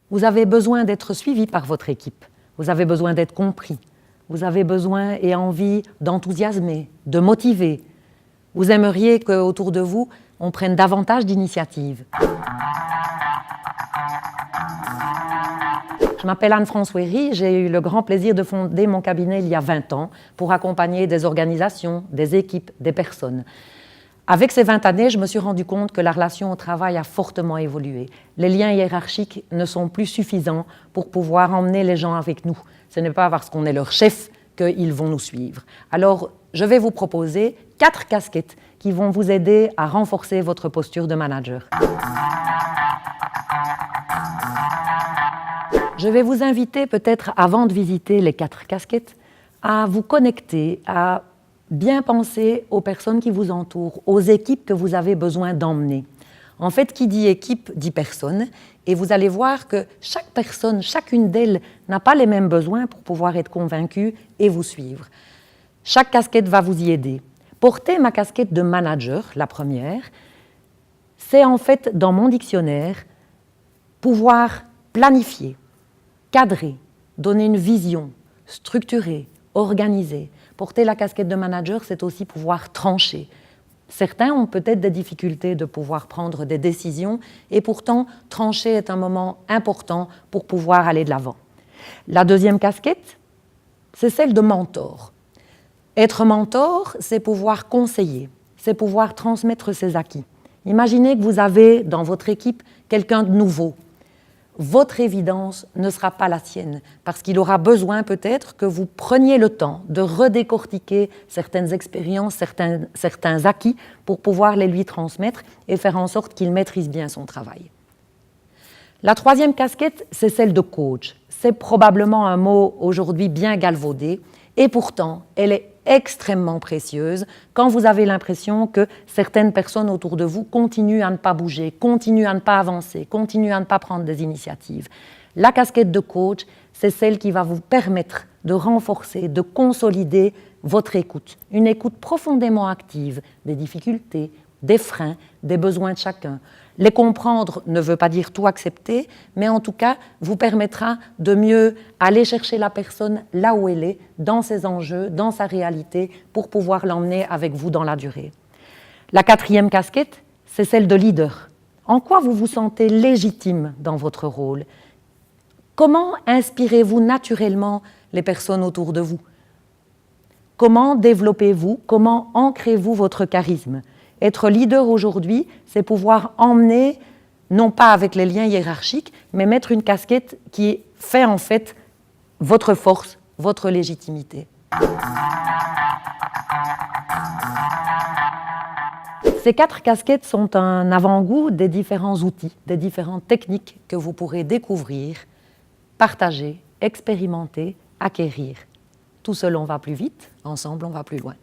Vous avez besoin d'être suivi par votre équipe. Vous avez besoin d'être compris. Vous avez besoin et envie d'enthousiasmer, de motiver. Vous aimeriez qu'autour de vous, on prenne davantage d'initiatives. Je m'appelle Anne-France Wéry, j'ai eu le grand plaisir de fonder mon cabinet il y a 20 ans pour accompagner des organisations, des équipes, des personnes. Avec ces 20 années, je me suis rendu compte que la relation au travail a fortement évolué. Les liens hiérarchiques ne sont plus suffisants pour pouvoir emmener les gens avec nous. Ce n'est pas parce qu'on est leur chef qu'ils vont nous suivre. Alors, je vais vous proposer 4 casquettes qui vont vous aider à renforcer votre posture de manager. Je vais vous inviter peut-être, avant de visiter les 4 casquettes, à vous connecter, à bien penser aux personnes qui vous entourent, aux équipes que vous avez besoin d'emmener. En fait, qui dit équipe dit personne, et vous allez voir que chaque personne, chacune d'elles, n'a pas les mêmes besoins pour pouvoir être convaincue et vous suivre. Chaque casquette va vous y aider. Porter ma casquette de manager, la première, c'est en fait, dans mon dictionnaire, pouvoir planifier, cadrer, donner une vision, structurer, organiser. Porter la casquette de manager, c'est aussi pouvoir trancher. Certains ont peut-être des difficultés de pouvoir prendre des décisions et pourtant, trancher est un moment important pour pouvoir aller de l'avant. La deuxième casquette, c'est celle de mentor. Être mentor, c'est pouvoir conseiller, c'est pouvoir transmettre ses acquis. Imaginez que vous avez dans votre équipe quelqu'un de nouveau. Votre évidence ne sera pas la sienne, parce qu'il aura besoin peut-être que vous preniez le temps de redécortiquer certaines expériences, certains acquis, pour pouvoir les lui transmettre et faire en sorte qu'il maîtrise bien son travail. La troisième casquette, c'est celle de coach. C'est probablement un mot aujourd'hui bien galvaudé, et pourtant, elle est extrêmement précieuse quand vous avez l'impression que certaines personnes autour de vous continuent à ne pas bouger, continuent à ne pas avancer, continuent à ne pas prendre des initiatives. La casquette de coach, c'est celle qui va vous permettre de renforcer, de consolider votre écoute. Une écoute profondément active des difficultés, des freins, des besoins de chacun. Les comprendre ne veut pas dire tout accepter, mais en tout cas, vous permettra de mieux aller chercher la personne là où elle est, dans ses enjeux, dans sa réalité, pour pouvoir l'emmener avec vous dans la durée. La quatrième casquette, c'est celle de leader. En quoi vous vous sentez légitime dans votre rôle? Comment inspirez-vous naturellement les personnes autour de vous? Comment développez-vous, comment ancrez-vous votre charisme? Être leader aujourd'hui, c'est pouvoir emmener, non pas avec les liens hiérarchiques, mais mettre une casquette qui fait en fait votre force, votre légitimité. Ces 4 casquettes sont un avant-goût des différents outils, des différentes techniques que vous pourrez découvrir, partager, expérimenter, acquérir. Tout seul, on va plus vite, ensemble, on va plus loin.